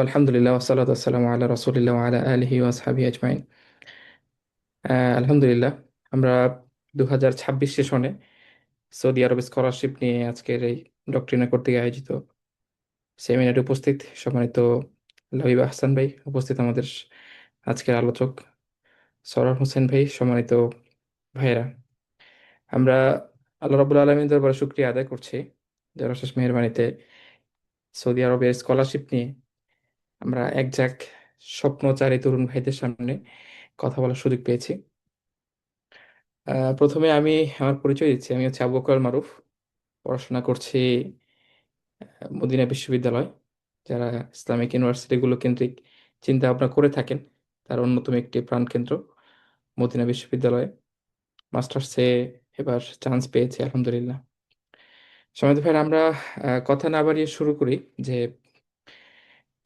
আলহামদুলিল্লাহ ওয়াসসালাতু ওয়াসসালামু আলা রাসূলিল্লাহ ওয়া আলা আলিহি ওয়া আসহাবিহি আজমাইন। আলহামদুলিল্লাহ, আমরা 2026 সেশনে সৌদি আরব স্কলারশিপ নিয়ে আজকের এই ডক্ট্রিনা কর্তৃক আয়োজিত সেমিনারে উপস্থিত সম্মানিত লাবিব আহসান ভাই, উপস্থিত আমাদের আজকের আলোচক সরার হোসেন ভাই, সম্মানিত ভাইয়েরা, আমরা আল্লাহ রাব্বুল আলামিন দরবারে শুকরিয়া আদায় করছি যার অশেষ মেহেরবানিতে সৌদি আরবের স্কলারশিপ নিয়ে আমরা একঝাঁক স্বপ্নচারী তরুণ ভাইদের সামনে কথা বলার সুযোগ পেয়েছি। প্রথমে আমি আমার পরিচয় দিচ্ছি। আমি হচ্ছে আবু বকর মারুফ, পড়াশোনা করছি মদিনা বিশ্ববিদ্যালয়। যারা ইসলামিক ইউনিভার্সিটিগুলো কেন্দ্রিক চিন্তা ভাবনা করে থাকেন, তার অন্যতম একটি প্রাণকেন্দ্র মদিনা বিশ্ববিদ্যালয়ে মাস্টার্সে এবার চান্স পেয়েছি আলহামদুলিল্লাহ। সমাজ ভাইয়ের, আমরা কথা না বাড়িয়ে শুরু করি যে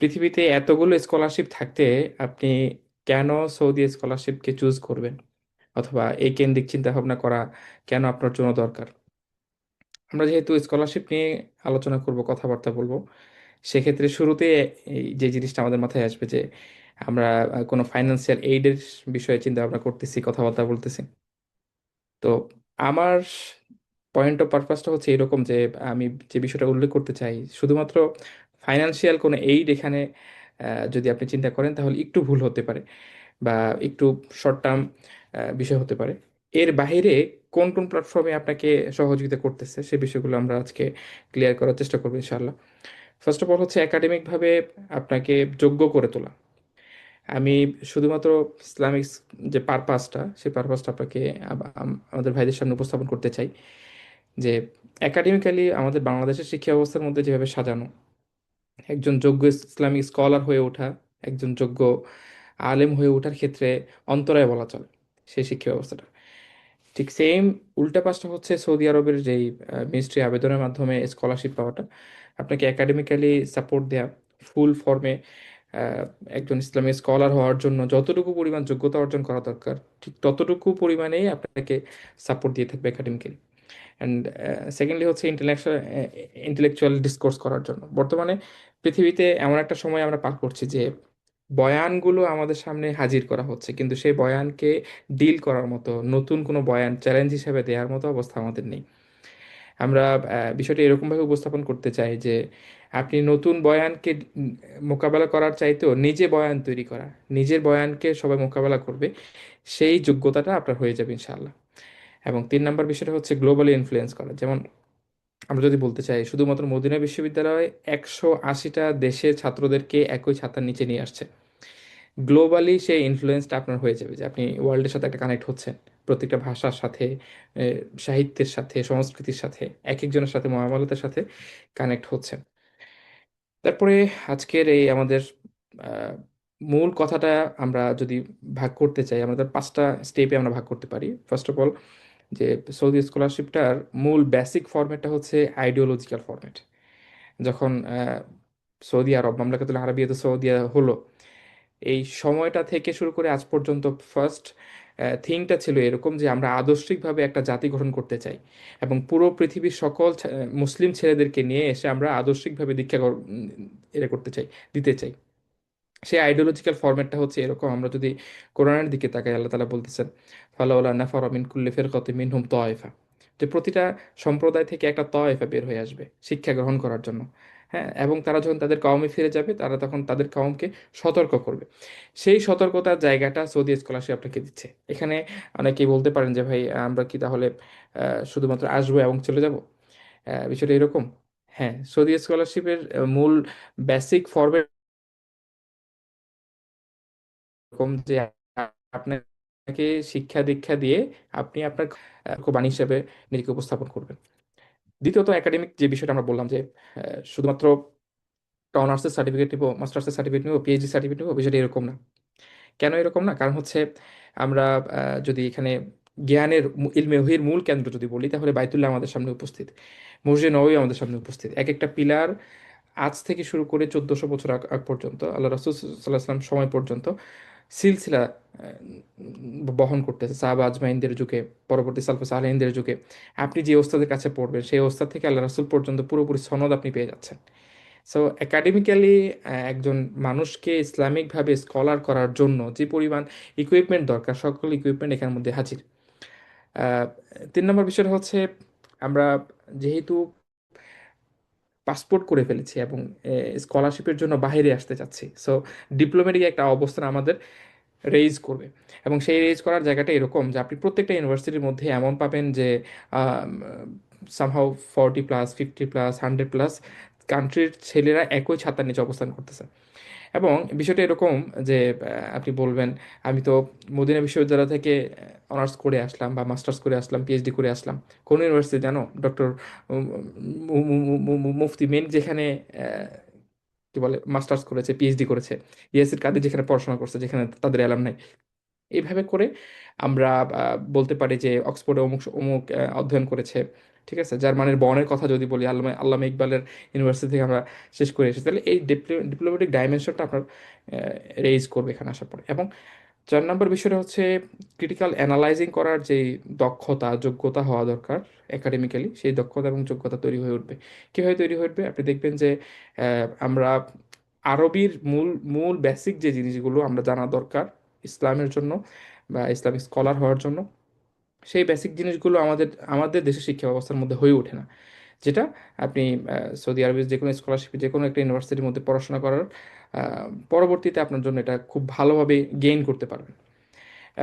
পৃথিবীতে এতগুলো স্কলারশিপ থাকতে আপনি কেন সৌদি স্কলারশিপকে চুজ করবেন, অথবা এই কেন্দ্রিক চিন্তা ভাবনা করা কেন আপনার জন্য দরকার। আমরা যেহেতু স্কলারশিপ নিয়ে আলোচনা করব, কথাবার্তা বলবো, সেক্ষেত্রে শুরুতে এই যে জিনিসটা আমাদের মাথায় আসবে যে আমরা কোনো ফাইন্যান্সিয়াল এইডের বিষয়ে চিন্তা ভাবনা করতেছি, কথাবার্তা বলতেছি। তো আমার পয়েন্ট অফ পারপাসটা হচ্ছে এরকম যে আমি যে বিষয়টা উল্লেখ করতে চাই, শুধুমাত্র ফাইন্যান্সিয়াল কোনো এইড এখানে যদি আপনি চিন্তা করেন তাহলে একটু ভুল হতে পারে, বা একটু শর্ট টার্ম বিষয় হতে পারে। এর বাইরে কোন কোন প্ল্যাটফর্মে আপনাকে সহযোগিতা করতেছে সে বিষয়গুলো আমরা আজকে ক্লিয়ার করার চেষ্টা করবো ইনশাআল্লাহ। ফার্স্ট অফ অল হচ্ছে একাডেমিকভাবে আপনাকে যোগ্য করে তোলা। আমি শুধুমাত্র ইসলামিক যে পারপাসটা, সেই পারপাসটা আপনাকে আমাদের ভাইদের সামনে উপস্থাপন করতে চাই যে একাডেমিক্যালি আমাদের বাংলাদেশের শিক্ষা ব্যবস্থার মধ্যে যেভাবে সাজানো, একজন যোগ্য ইসলামিক স্কলার হয়ে ওঠা, একজন যোগ্য আলেম হয়ে ওঠার ক্ষেত্রে অন্তরায় বলা চলে সেই শিক্ষা ব্যবস্থাটা। ঠিক সেম উল্টা পাশটা হচ্ছে সৌদি আরবের যেই মিনিস্ট্রি আবেদনের মাধ্যমে স্কলারশিপ পাওয়াটা, আপনাকে একাডেমিক্যালি সাপোর্ট দেয়া, ফুল ফর্মে একজন ইসলামিক স্কলার হওয়ার জন্য যতটুকু পরিমাণ যোগ্যতা অর্জন করা দরকার, ঠিক ততটুকু পরিমাণেই আপনাকে সাপোর্ট দিয়ে থাকবে একাডেমিক্যালি। অ্যান্ড সেকেন্ডলি হচ্ছে ইন্টেলেকচুয়াল ডিসকোর্স করার জন্য। বর্তমানে পৃথিবীতে এমন একটা সময় আমরা পার করছি যে বয়ানগুলো আমাদের সামনে হাজির করা হচ্ছে, কিন্তু সেই বয়ানকে ডিল করার মতো নতুন কোনো বয়ান চ্যালেঞ্জ হিসেবে দেওয়ার মতো অবস্থা আমাদের নেই। আমরা বিষয়টা এরকমভাবে উপস্থাপন করতে চাই যে আপনি নতুন বয়ানকে মোকাবেলা করার চাইতেও নিজে বয়ান তৈরি করা, নিজের বয়ানকে সবাই মোকাবেলা করবে, সেই যোগ্যতাটা আপনার হয়ে যাবে ইনশাআল্লাহ। এবং 3 নম্বর বিষয়টা হচ্ছে গ্লোবালি ইনফ্লুয়েন্স করা। যেমন আমরা যদি বলতে চাই, শুধুমাত্র মদিনা বিশ্ববিদ্যালয় 180টা দেশের ছাত্রদেরকে একই ছাতার নিচে নিয়ে আসছে। গ্লোবালি সেই ইনফ্লুয়েন্সটা আপনার হয়ে যাবে যে আপনি ওয়ার্ল্ডের সাথে একটা কানেক্ট হচ্ছেন, প্রত্যেকটা ভাষার সাথে, সাহিত্যের সাথে, সংস্কৃতির সাথে, এক একজনের সাথে, মহামালতের সাথে কানেক্ট হচ্ছেন। তারপরে আজকের এই আমাদের আহ, মূল কথাটা আমরা যদি ভাগ করতে চাই, আমাদের 5টা স্টেপে আমরা ভাগ করতে পারি। ফার্স্ট অফ অল, যে সৌদি স্কলারশিপটার মূল বেসিক ফরম্যাটটা হচ্ছে আইডিওলজিক্যাল ফরম্যাট। যখন সৌদি আরব মামলাকাতুল আরাবিয়াতে সৌদিয়া হলো, এই সময়টা থেকে শুরু করে আজ পর্যন্ত ফার্স্ট থিংটা ছিল এরকম যে আমরা আদর্শিকভাবে একটা জাতি গঠন করতে চাই, এবং পুরো পৃথিবীর সকল মুসলিম ছেলেদেরকে নিয়ে এসে আমরা আদর্শিকভাবে এটা করতে চাই, দিতে চাই। সেই আইডিওলজিক্যাল ফরম্যাটটা হচ্ছে এরকম। আমরা যদি কোরআনের দিকে তাকাই, আল্লাহ তালা বলতেছেন ফালাউলা নাফারা মিন কুল্লি ফিরকাতিন মিনহুম তায়েফা, যে প্রতিটা সম্প্রদায় থেকে একটা তয়েফা বের হয়ে আসবে শিক্ষা গ্রহণ করার জন্য। হ্যাঁ, এবং তারা যখন তাদের কওমে ফিরে যাবে, তারা তখন তাদের কওমকে সতর্ক করবে। সেই সতর্কতার জায়গাটা সৌদি স্কলারশিপ আপনাকে দিচ্ছে। এখানে অনেকেই বলতে পারেন যে ভাই, আমরা কি তাহলে শুধুমাত্র আসবো এবং চলে যাব? বিষয়টা এরকম। হ্যাঁ, সৌদি স্কলারশিপের মূল বেসিক ফরম্যাট এরকম যে আপনাকে শিক্ষা দীক্ষা দিয়ে আপনি আপনার বাণী হিসেবে নিজেকে উপস্থাপন করবেন। দ্বিতীয়ত, একাডেমিক যে বিষয়টা আমরা বললাম যে শুধুমাত্র অনার্সের সার্টিফিকেট নিবো, মাস্টার্সের সার্টিফিকেট নিবো, পিএইচডি সার্টিফিকেট নিবো, বিষয়টা এরকম না। কেন এরকম না? কারণ হচ্ছে আমরা যদি এখানে জ্ঞানের ইলমে ওহির মূল কেন্দ্র যদি বলি, তাহলে বাইতুল্লাহ আমাদের সামনে উপস্থিত, মসজিদ নববী আমাদের সামনে উপস্থিত। এক একটা পিলার আজ থেকে শুরু করে 1400 বছর আগ আগ পর্যন্ত, আল্লাহ রাসূল সাল্লাল্লাহু আলাইহি ওয়াসাল্লাম সময় পর্যন্ত সিলসিলা বহন করতেছে। সাহাবা আজমাইনদের যুগে, পরবর্তী সালফে সালেহিনদের যুগে আপনি যে ওস্তাদের কাছে পড়বেন, সেই ওস্তাদ থেকে আল্লাহ রাসূল পর্যন্ত পুরোপুরি সনদ আপনি পেয়ে যাচ্ছেন। সো একাডেমিক্যালি একজন মানুষকে ইসলামিকভাবে স্কলার করার জন্য যে পরিমাণ ইকুইপমেন্ট দরকার, সকল ইকুইপমেন্ট এখানের মধ্যে হাজির। আহ, 3 নম্বর বিষয়টা হচ্ছে, আমরা যেহেতু পাসপোর্ট করে ফেলেছি এবং স্কলারশিপের জন্য বাইরে আসতে চাচ্ছি, সো ডিপ্লোম্যাটিক একটা অবস্থান আমাদের রেইজ করবে। এবং সেই রেইজ করার জায়গাটা এরকম যে আপনি প্রত্যেকটা ইউনিভার্সিটির মধ্যে এমন পাবেন যে সামহাউ 40+, 50+, 100+ কান্ট্রির ছেলেরা একই ছাতার নিচে অবস্থান করতেছে। এবং বিষয়টা এরকম যে আপনি বলবেন, আমি তো মদিনা বিশ্ববিদ্যালয় থেকে অনার্স করে আসলাম বা মাস্টার্স করে আসলাম, পিএইচডি করে আসলাম। কোন ইউনিভার্সিটি জানো? ডক্টর মুফতি মেন যেখানে কি বলে মাস্টার্স করেছে, পিএইচডি করেছে, ইয়াসির কাদের যেখানে পড়াশোনা করছে, যেখানে তাদের অ্যালাম নাই। এইভাবে করে আমরা বলতে পারি যে অক্সফোর্ডে অমুক অমুক অধ্যয়ন করেছে। ঠিক আছে, জার্মানির বনের কথা যদি বলি, আল্লামা আল্লামা ইকবালের ইউনিভার্সিটি থেকে আমরা শেষ করে এসেছি, তাহলে এই ডিপ্লোম্যাটিক ডাইমেনশনটা আপনার রেইজ করবে এখানে আসার পরে। এবং 4 নম্বর বিষয়টা হচ্ছে ক্রিটিক্যাল অ্যানালাইজিং করার যে দক্ষতা যোগ্যতা হওয়া দরকার একাডেমিক্যালি, সেই দক্ষতা এবং যোগ্যতা তৈরি হয়ে উঠবে। কীভাবে তৈরি হয়ে উঠবে? আপনি দেখবেন যে আমরা আরবির মূল মূল বেসিক যে জিনিসগুলো আমরা জানা দরকার ইসলামের জন্য বা ইসলামিক স্কলার হওয়ার জন্য, সেই বেসিক জিনিসগুলো আমাদের আমাদের দেশের শিক্ষা ব্যবস্থার মধ্যে হয়ে ওঠে না। যেটা আপনি সৌদি আরবের যে কোনো স্কলারশিপে যে কোনো একটা ইউনিভার্সিটির মধ্যে পড়াশোনা করার পরবর্তীতে আপনার জন্য এটা খুব ভালোভাবে গেইন করতে পারবেন।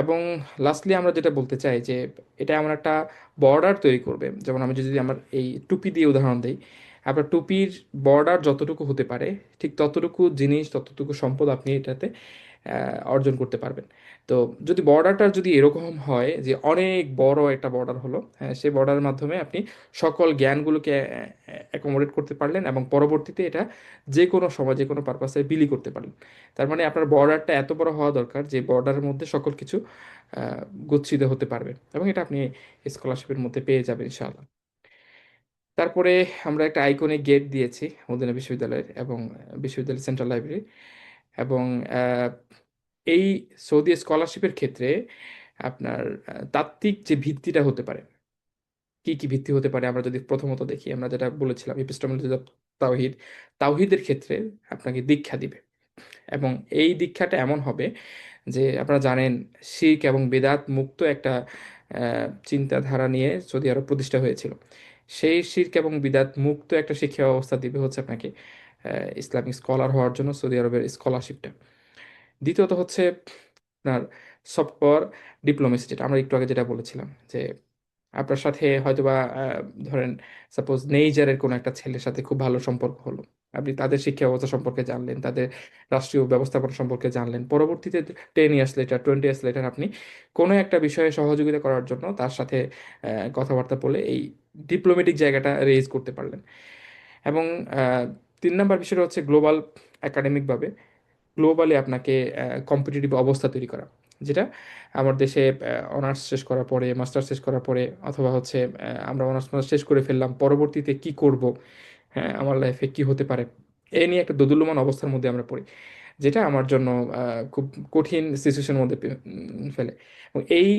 এবং লাস্টলি আমরা যেটা বলতে চাই যে এটা এমন একটা বর্ডার তৈরি করবে, যেমন আমি যদি আমার এই টুপি দিয়ে উদাহরণ দিই, আপনার টুপির বর্ডার যতটুকু হতে পারে ঠিক ততটুকু জিনিস ততটুকু সম্পদ আপনি এটাতে অর্জন করতে পারবেন। তো যদি বর্ডারটা যদি এরকম হয় যে অনেক বড় একটা বর্ডার হলো, হ্যাঁ, সেই বর্ডারের মাধ্যমে আপনি সকল জ্ঞানগুলোকে অ্যাকোমোডেট করতে পারলেন এবং পরবর্তীতে এটা যে কোনো সময় যে কোনো পারপাসে বিলি করতে পারলেন। তার মানে আপনার বর্ডারটা এত বড় হওয়া দরকার যে বর্ডারের মধ্যে সকল কিছু গচ্ছিত হতে পারবে, এবং এটা আপনি স্কলারশিপের মধ্যে পেয়ে যাবেন ইনশাআল্লাহ। তারপরে আমরা একটা আইকনিক গেট দিয়েছি মদিনা বিশ্ববিদ্যালয়ের এবং বিশ্ববিদ্যালয় সেন্ট্রাল লাইব্রেরি। এবং আহ, এই সৌদি স্কলারশিপের ক্ষেত্রে আপনার তাত্ত্বিক যে ভিত্তিটা হতে পারে, কি কি ভিত্তি হতে পারে আমরা যদি প্রথমত দেখি, আমরা যেটা বলেছিলাম এপিস্টেমোলজি অফ তাওহিদ, তাওহিদের ক্ষেত্রে আপনাকে দীক্ষা দিবে। এবং এই দীক্ষাটা এমন হবে যে আপনারা জানেন শিরক এবং বেদাত মুক্ত একটা চিন্তাধারা নিয়ে সৌদি আরব প্রতিষ্ঠা হয়েছিল। সেই শিরক এবং বিদাত মুক্ত একটা শিক্ষা ব্যবস্থা দিবে হচ্ছে আপনাকে ইসলামিক স্কলার হওয়ার জন্য সৌদি আরবের স্কলারশিপটা। দ্বিতীয়ত হচ্ছে আপনার সফট পাওয়ার ডিপ্লোমেসি, যেটা আমরা একটু আগে যেটা বলেছিলাম যে আপনার সাথে হয়তোবা ধরেন সাপোজ নেইজারের কোনো একটা ছেলের সাথে খুব ভালো সম্পর্ক হলো, আপনি তাদের শিক্ষা ব্যবস্থা সম্পর্কে জানলেন, তাদের রাষ্ট্রীয় ব্যবস্থাপনা সম্পর্কে জানলেন, পরবর্তীতে 10 ইয়ার্স লেটার 20 ইয়ার্স লেটার আপনি কোনো একটা বিষয়ে সহযোগিতা করার জন্য তার সাথে কথাবার্তা বলে এই ডিপ্লোম্যাটিক জায়গাটা রেজ করতে পারলেন। এবং আহ, 3 নম্বর বিষয়টা হচ্ছে গ্লোবাল একাডেমিকভাবে গ্লোবালি আপনাকে কম্পিটিটিভ অবস্থা তৈরি করা, যেটা আমার দেশে অনার্স শেষ করার পরে মাস্টার্স শেষ করার পরে অথবা হচ্ছে আমরা অনার্স মাস্টার্স শেষ করে ফেললাম, পরবর্তীতে কি করব, হ্যাঁ, আমার লাইফে কি হতে পারে, এ নিয়ে একটা দোদুল্যমান অবস্থার মধ্যে আমরা পড়ি, যেটা আমার জন্য খুব কঠিন সিচুয়েশনের মধ্যে ফেলে। এবং এই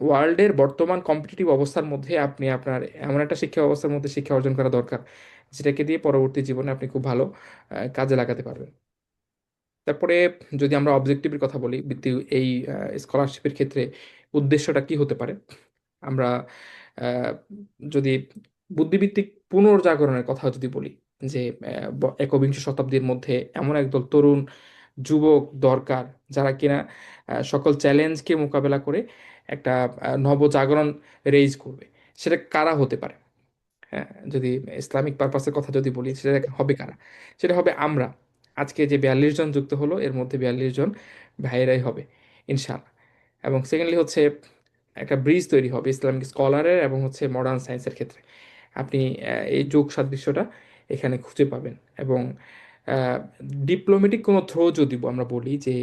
ওয়ার্ল্ডের বর্তমান কম্পিটিটিভ অবস্থার মধ্যে আপনি আপনার এমন একটা শিক্ষা ব্যবস্থার মধ্যে শিক্ষা অর্জন করা দরকার, যেটাকে দিয়ে পরবর্তী জীবনে আপনি খুব ভালো কাজে লাগাতে পারবেন। তারপরে যদি আমরা অবজেক্টিভের কথা বলি, এই স্কলারশিপের ক্ষেত্রে উদ্দেশ্যটা কি হতে পারে, আমরা আহ, যদি বুদ্ধিবৃত্তিক পুনর্জাগরণের কথা যদি বলি, যে একবিংশ শতাব্দীর মধ্যে এমন একদল তরুণ যুবক দরকার যারা কিনা সকল চ্যালেঞ্জকে মোকাবেলা করে একটা নবজাগরণ রেইজ করবে, সেটা কারা হতে পারে? হ্যাঁ, যদি ইসলামিক পারপাসের কথা যদি বলি, সেটা হবে কারা? সেটা হবে আমরা। আজকে যে 42 জন যুক্ত হলো এর মধ্যে 42 জন ভাইয়েরাই হবে ইনশাআল্লাহ। এবং সেকেন্ডলি হচ্ছে একটা ব্রিজ তৈরি হবে ইসলামিক স্কলারের এবং হচ্ছে মডার্ন সায়েন্সের ক্ষেত্রে। আপনি এই যোগ সাদৃশ্যটা এখানে খুঁজে পাবেন। এবং ডিপ্লোমেটিক কোনো থ্রো যদি আমরা বলি যে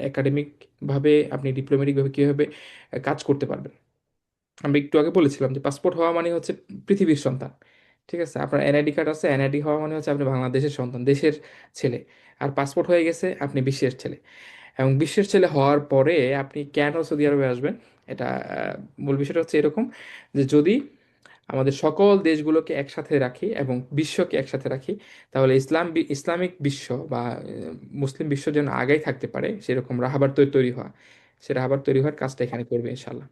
একাডেমিকভাবে আপনি ডিপ্লোমেটিকভাবে কীভাবে কাজ করতে পারবেন, আমি একটু আগে বলেছিলাম যে পাসপোর্ট হওয়া মানে হচ্ছে পৃথিবীর সন্তান। ঠিক আছে, আপনার এনআইডি কার্ড আছে, এনআইডি হওয়া মানে হচ্ছে আপনি বাংলাদেশের সন্তান, দেশের ছেলে। আর পাসপোর্ট হয়ে গেছে আপনি বিশ্বের ছেলে। এবং বিশ্বের ছেলে হওয়ার পরে আপনি কেন সৌদি আরবে আসবেন, এটা মূল বিষয়টা হচ্ছে এরকম যে যদি আমাদের সকল দেশগুলোকে একসাথে রাখি এবং বিশ্বকে একসাথে রাখি, তাহলে ইসলামিক বিশ্ব বা মুসলিম বিশ্ব যেন আগেই থাকতে পারে, সেরকম রাহাবার তৈরি হওয়া, সে রাহাবার তৈরি হওয়ার কাজটা এখানে করবে ইনশাল্লাহ।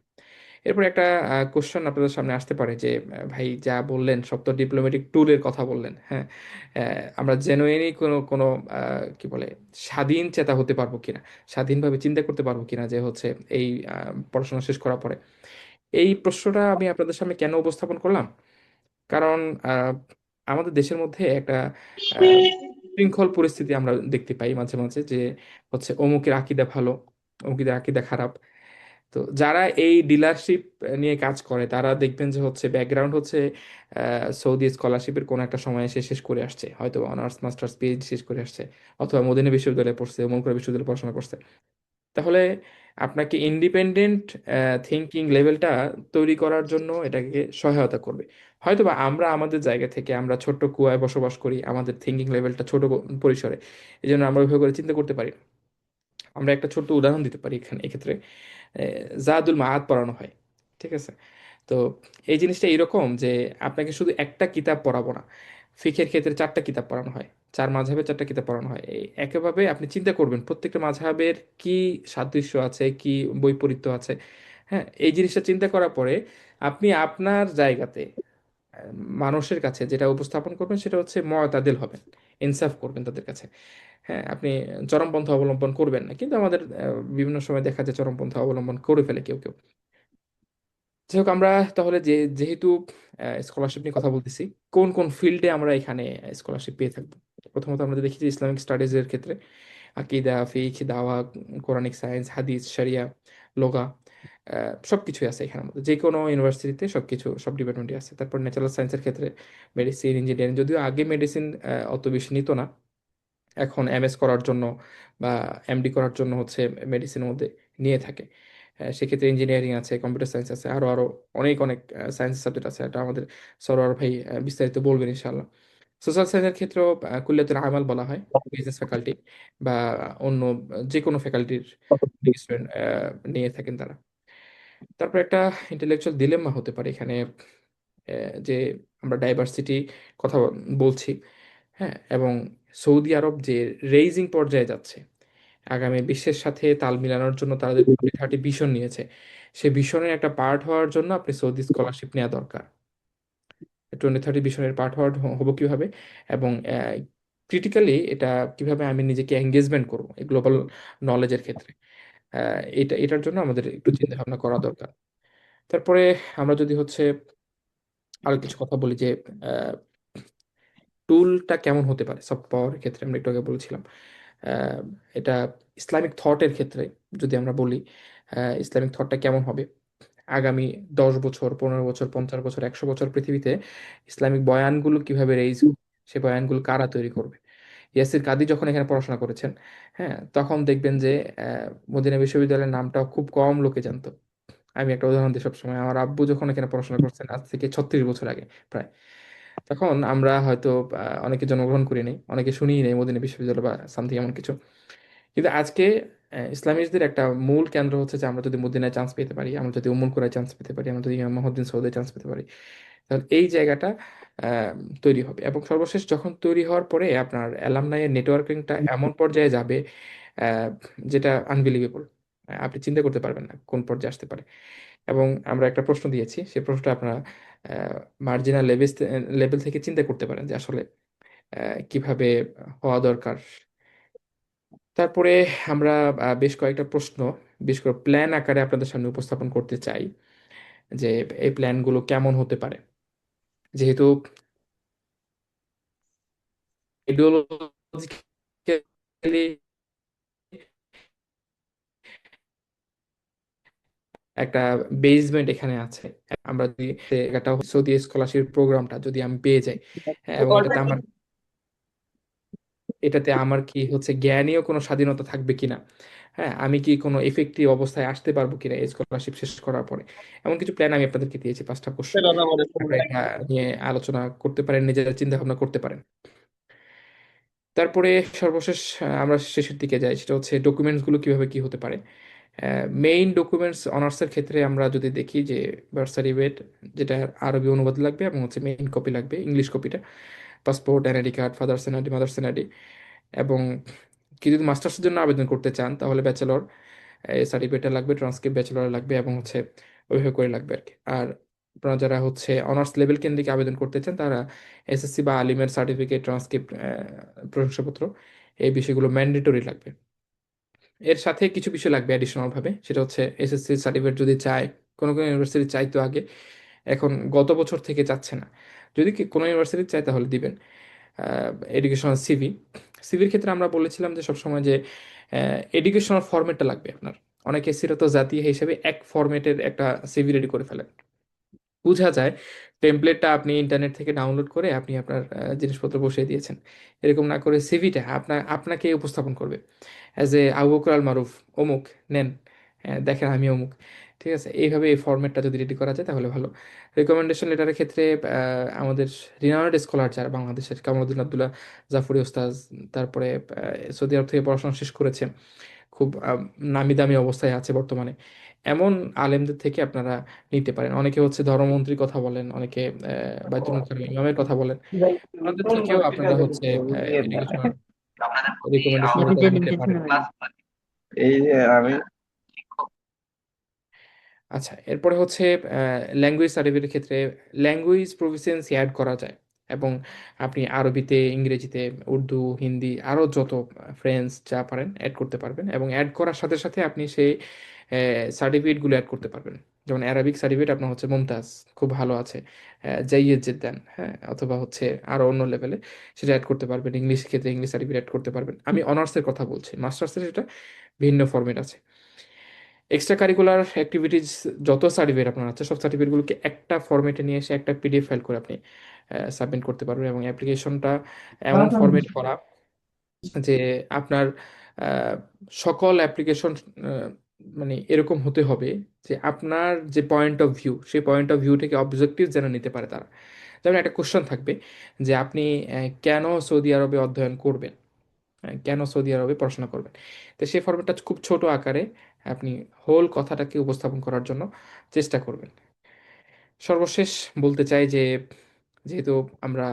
এরপর একটা কোশ্চেন আপনাদের সামনে আসতে পারে যে ভাই যা বললেন সব তো ডিপ্লোম্যাটিক টুলের কথা বললেন, হ্যাঁ, আমরা জেনুইনই কোনো কোনো কি বলে স্বাধীন চেতা হতে পারবো কিনা, স্বাধীনভাবে চিন্তা করতে পারবো কিনা যে হচ্ছে এই পড়াশোনা শেষ করার পরে। এই প্রশ্নটা আমি আপনাদের সামনে কেন উপস্থাপন করলাম, কারণ আহ, আমাদের দেশের মধ্যে একটা আহ, শৃঙ্খল পরিস্থিতি আমরা দেখতে পাই মাঝে মাঝে, যে হচ্ছে অমুকের আকিদা ভালো, অমুকের আকিদা খারাপ। তো যারা এই ডিলারশিপ নিয়ে কাজ করে তারা দেখবেন যে হচ্ছে ব্যাকগ্রাউন্ড হচ্ছে সৌদি স্কলারশিপের কোনো একটা সময় সে শেষ করে আসছে, হয়তো অনার্স মাস্টার্স পিএইচডি শেষ করে আসছে, অথবা মদিনা বিশ্ববিদ্যালয়ে পড়ছে, অমুক বিশ্ববিদ্যালয়ে পড়াশোনা করছে। তাহলে আপনাকে ইন্ডিপেন্ডেন্ট থিঙ্কিং লেভেলটা তৈরি করার জন্য এটাকে সহায়তা করবে। হয়তোবা আমরা আমাদের জায়গা থেকে আমরা ছোট্ট কুয়ায় বসবাস করি, আমাদের থিঙ্কিং লেভেলটা ছোট পরিসরে, এই জন্য আমরা ওইভাবে করে চিন্তা করতে পারি না। আমরা একটা ছোট্ট উদাহরণ দিতে পারি এখানে এক্ষেত্রে, জাদুল মাআদ পড়ানো হয়, ঠিক আছে? তো এই জিনিসটা এরকম যে আপনাকে শুধু একটা কিতাব পড়াবো না, ফিকের ক্ষেত্রে চারটা কিতাব পড়ানো হয়, চার মাযহাবে চারটা কিতাব পড়ানো হয়। একইভাবে আপনি চিন্তা করবেন প্রত্যেকটা মাযহাবের কি সাদৃশ্য আছে, কি বৈপরীত্য আছে। হ্যাঁ, এই জিনিসটা চিন্তা করার পরে আপনি আপনার জায়গাতে আহ, মানুষের কাছে যেটা উপস্থাপন করবেন সেটা হচ্ছে মুতাদিল হবেন, ইনসাফ করবেন তাদের কাছে। হ্যাঁ, আপনি চরমপন্থা অবলম্বন করবেন না, কিন্তু আমাদের বিভিন্ন সময় দেখা যায় চরমপন্থা অবলম্বন করে ফেলে কেউ কেউ। যাই হোক, আমরা তাহলে যেহেতু স্কলারশিপ নিয়ে কথা বলতেছি, কোন কোন ফিল্ডে আমরা এখানে স্কলারশিপ পেয়ে থাকবো? প্রথমত আমরা দেখি যে ইসলামিক স্টাডিজের ক্ষেত্রে আকিদা, ফিকহ, দাওয়া, কোরআনিক সায়েন্স, হাদিস, শরিয়া, লোগা, সব কিছুই আছে এখানের মধ্যে, যে কোনো ইউনিভার্সিটিতে সব কিছু সব ডিপার্টমেন্টই আছে। তারপর ন্যাচারাল সায়েন্সের ক্ষেত্রে মেডিসিন, ইঞ্জিনিয়ারিং, যদিও আগে মেডিসিন অত বেশি নিত না, এখন এমএস করার জন্য বা এমডি করার জন্য হচ্ছে মেডিসিনের মধ্যে নিয়ে থাকে। সেক্ষেত্রে ইঞ্জিনিয়ারিং আছে, কম্পিউটার সায়েন্স আছে, আরো আরো অনেক অনেক সায়েন্স সাবজেক্ট আছে, এটা আমাদের সরোয়ার ভাই বিস্তারিত বলবেন ইনশাল্লাহ। সোশ্যাল সায়েন্সের ক্ষেত্রেও কুল্লিয়াতুল আমাল বলা হয়, বিজনেস ফ্যাকাল্টি বা অন্য যে কোনো ফ্যাকাল্টির স্টুডেন্ট নিয়ে থাকেন তারা। তারপর একটা ইন্টেলেকচুয়াল দিলেম্মা হতে পারে এখানে, যে আমরা ডাইভার্সিটি কথা বলছি, হ্যাঁ, এবং সৌদি আরব যে রেইজিং পর্যায়ে যাচ্ছে, আগামী বিশ্বের সাথে তাল মিলানোর জন্য তারা যে 2030 ভিশন নিয়েছে, সেই ভিশনের একটা পার্ট হওয়ার জন্য আপনি সৌদি স্কলারশিপ নেওয়া দরকার। 2030 ভিশনের পার্ট হওয়ার হবো কিভাবে, এবং ক্রিটিক্যালি এটা কিভাবে আমি নিজেকে এঙ্গেজমেন্ট করবো এই গ্লোবাল নলেজের ক্ষেত্রে, এটার জন্য আমাদের একটু চিন্তা ভাবনা করা দরকার। তারপরে আমরা যদি হচ্ছে আরো কিছু কথা বলি যে টুলটা কেমন হতে পারে সফট পাওয়ারের ক্ষেত্রে, আমরা একটু আগে বলেছিলাম। আহ, এটা ইসলামিক থটের ক্ষেত্রে যদি আমরা বলি, ইসলামিক থটটা কেমন হবে আগামী 10 বছর, 15 বছর, 50 বছর, 100 বছর পৃথিবীতে, ইসলামিক বয়ানগুলো কিভাবে রেইজ, সে বয়ানগুলো কারা তৈরি করবে। ইয়াসির কাদি যখন এখানে পড়াশোনা করেছেন, হ্যাঁ, তখন দেখবেন যে মদিনা বিশ্ববিদ্যালয়ের নামটাও খুব কম লোকে জানতো। আমি একটা উদাহরণ দিই সবসময়, আমার আব্বু যখন এখানে পড়াশোনা করছেন আজ থেকে 36 বছর আগে প্রায়, তখন আমরা হয়তো অনেকে জন্মগ্রহণ করি নাই, অনেকে শুনিই নেই মদিনা বিশ্ববিদ্যালয় বা সামথিং এমন কিছু। কিন্তু আজকে ইসলামিস্টদের একটা মূল কেন্দ্র হচ্ছে যে আমরা যদি মদিনায় চান্স পেতে পারি, আমরা যদি উম্মুল কোরআয় চান্স পেতে পারি, আমরা যদি ইমাম মহিউদ্দিন সৌদে চান্স পেতে পারি, তাহলে এই জায়গাটা আহ, তৈরি হবে। এবং সর্বশেষ যখন তৈরি হওয়ার পরে আপনার অ্যালামনাইয়ের নেটওয়ার্কিংটা এমন পর্যায়ে যাবে আহ, যেটা আনবিলিভেবল, আপনি চিন্তা করতে পারবেন না কোন পর্যায়ে আসতে পারে। এবং আমরা একটা প্রশ্ন দিয়েছি, সেই প্রশ্নটা আপনারা মার্জিনাল লেভেল থেকে চিন্তা করতে পারেন যে আসলে কিভাবে হওয়া দরকার। তারপরে আমরা বেশ কয়েকটা প্রশ্ন, বেশ করে প্ল্যান আকারে আপনাদের সামনে উপস্থাপন করতে চাই, যে এই প্ল্যানগুলো কেমন হতে পারে। যেহেতু আইডিওলজিক্যালি একটা বেসমেন্ট এখানে আছে, আমরা যদি একটা সৌদি স্কলারশিপ প্রোগ্রামটা যদি আমি পেয়ে যাই, হ্যাঁ, এবং এটাতে আমার কি হচ্ছে জ্ঞানীয় কোনো স্বাধীনতা থাকবে কিনা, হ্যাঁ, আমি কি কোনো এফেক্টিভ অবস্থায় আসতে পারবো কিনা এই স্কলারশিপ শেষ করার পরে, এমন কিছু প্ল্যান আমি আপনাদেরকে দিয়েছি, 5টা কোশ্চেন। আপনারা এটা নিয়ে আলোচনা করতে পারেন, নিজেরা চিন্তা ভাবনা করতে পারেন। তারপরে সর্বশেষ আমরা শেষের দিকে যাই, সেটা হচ্ছে ডকুমেন্টস গুলো কিভাবে কি হতে পারে। মেইন ডকুমেন্টস অনার্সের ক্ষেত্রে আমরা যদি দেখি যে বার্থ সার্টিফিকেট, যেটা আরবি অনুবাদ লাগবে, এবং হচ্ছে মেইন কপি লাগবে, ইংলিশ কপিটা, passport, NID card, father's NID, mother's NID, এবং কি যদি মাস্টার্সের জন্য আবেদন করতে চান তাহলে ব্যাচেলর সার্টিফিকেটটা লাগবে, ট্রান্সক্রিপ্ট ব্যাচেলর লাগবে, এবং হচ্ছে ওইভাবে করে লাগবে আর কি। আর আপনারা যারা হচ্ছে অনার্স লেভেল কেন্দ্রিক আবেদন করতে চান তারা এসএসসি বা আলিমের সার্টিফিকেট, ট্রান্সক্রিপ্ট, প্রশংসাপত্র, এই বিষয়গুলো ম্যান্ডেটরি লাগবে। এর সাথে কিছু বিষয় লাগবে অ্যাডিশনাল ভাবে, সেটা হচ্ছে এসএসসি সার্টিফিকেট যদি চায়, কোনো কোনো ইউনিভার্সিটি চাইতো আগে, এখন গত বছর থেকে চাচ্ছে না। যদি কোনো ইউনিভার্সিটি চায় তাহলে দিবেন। এডুকেশনাল সিভি, সিভির ক্ষেত্রে আমরা বলেছিলাম যে সবসময় যে এডুকেশনাল ফরম্যাটটা লাগবে আপনার। অনেকে সিরা তো জাতীয় হিসেবে এক ফরম্যাটের একটা সিভি রেডি করে ফেলেন, বোঝা যায় টেমপ্লেটটা আপনি ইন্টারনেট থেকে ডাউনলোড করে আপনি আপনার জিনিসপত্র বসিয়ে দিয়েছেন। এরকম না করে সিভিটা আপনাকে উপস্থাপন করবে অ্যাজ এ আবু বকর আল মারুফ, অমুক, নেন, দেখেন আমি অমুক। ঠিক আছে, এইভাবে এই ফরম্যাটটা যদি রেডি করা যায় তাহলে ভালো। রেকমেন্ডেশন লেটারের ক্ষেত্রে আমাদের রিনাউন্ড স্কলার যারা বাংলাদেশের, কামালউদ্দিন আবদুল্লাহ জাফরি ওস্তাজ, তারপরে সৌদি আরব থেকে পড়াশোনা শেষ করেছে, খুব নামি দামি অবস্থায় আছে বর্তমানে, এমন আলেমদের থেকে আপনারা নিতে পারেন। অনেকে হচ্ছে ধর্মমন্ত্রীর কথা বলেন, অনেকে বাইতুল মোকাররম ইমামের কথা বলেন, ওনাদের থেকেও আপনারা হচ্ছে এডুকেশনাল রিকমেন্ডেশন লেটার নিতে পারেন। এই যে আমি আচ্ছা, এরপরে হচ্ছে ল্যাঙ্গুয়েজ সার্টিফিকেটের ক্ষেত্রে ল্যাঙ্গুয়েজ প্রফিসিয়েন্সি অ্যাড করা যায়, এবং আপনি আরবিতে, ইংরেজিতে, উর্দু, হিন্দি, আরও যত ফ্রেঞ্চ যা পারেন অ্যাড করতে পারবেন, এবং অ্যাড করার সাথে সাথে আপনি সেই সার্টিফিকেটগুলো অ্যাড করতে পারবেন। যেমন অ্যারাবিক সার্টিফিকেট আপনার হচ্ছে মুমতাজ, খুব ভালো আছে, জাইয়্যেদ জিদ্দান, হ্যাঁ, অথবা হচ্ছে আরও অন্য লেভেলে, সেটা অ্যাড করতে পারবেন। ইংলিশ ক্ষেত্রে ইংলিশ সার্টিফিকেট অ্যাড করতে পারবেন। আমি অনার্সের কথা বলছি, মাস্টার্সের সেটা ভিন্ন ফরম্যাট আছে। এক্সট্রা কারিকুলার অ্যাক্টিভিটিস যত সার্টিফিকেট আপনার আছে সব সার্টিফিকেটগুলোকে একটা ফরম্যাটে নিয়ে এসে একটা পিডিএফ ফাইল করে আপনি সাবমিট করতে পারবেন, এবং অ্যাপ্লিকেশনটা এমন ফরম্যাট করা যে আপনার আহ, সকল অ্যাপ্লিকেশন মানে এরকম হতে হবে যে আপনার যে পয়েন্ট অফ ভিউ, সেই পয়েন্ট অফ ভিউ থেকে অবজেক্টিভ যেন নিতে পারে তারা। যেমন একটা কোশ্চেন থাকবে যে আপনি কেন সৌদি আরবে অধ্যয়ন করবেন, কেন সৌদি আরবে পড়াশোনা করবেন। তো সেই ফর্মেটটা খুব ছোট আকারে আপনি হোল কথাটাকে উপস্থাপন করার জন্য চেষ্টা করবেন। সর্বশেষ বলতে চাই যে যেহেতু আমরা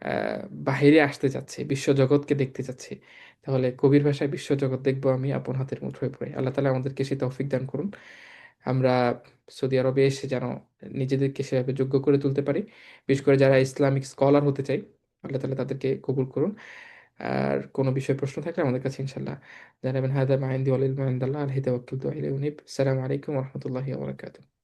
আহ, বাহিরে আসতে যাচ্ছি, বিশ্বজগৎকে দেখতে যাচ্ছি, তাহলে কবির ভাষায় বিশ্বজগৎ দেখবো আমি আপন হাতের মুঠোয় পড়ে। আল্লাহ তালা আমাদেরকে সে তৌফিক দান করুন, আমরা সৌদি আরবে এসে যেন নিজেদেরকে সেভাবে যোগ্য করে তুলতে পারি। বিশেষ করে যারা ইসলামিক স্কলার হতে চাই, আল্লাহ তালা তাদেরকে কবুল করুন। আর কোনো বিষয়ে প্রশ্ন থাকলে আমাদের কাছে ইনশাল্লাহ জানাবেন। হায়দা মাহিন্দি ওয়ালিল মাহিন্দাল্লাহ আলহি তাওয়াক্কালতু আলাইহি ওয়া আনিব। আসসালামু আলাইকুম ওয়া রাহমাতুল্লাহি ওয়া বারাকাতুহু।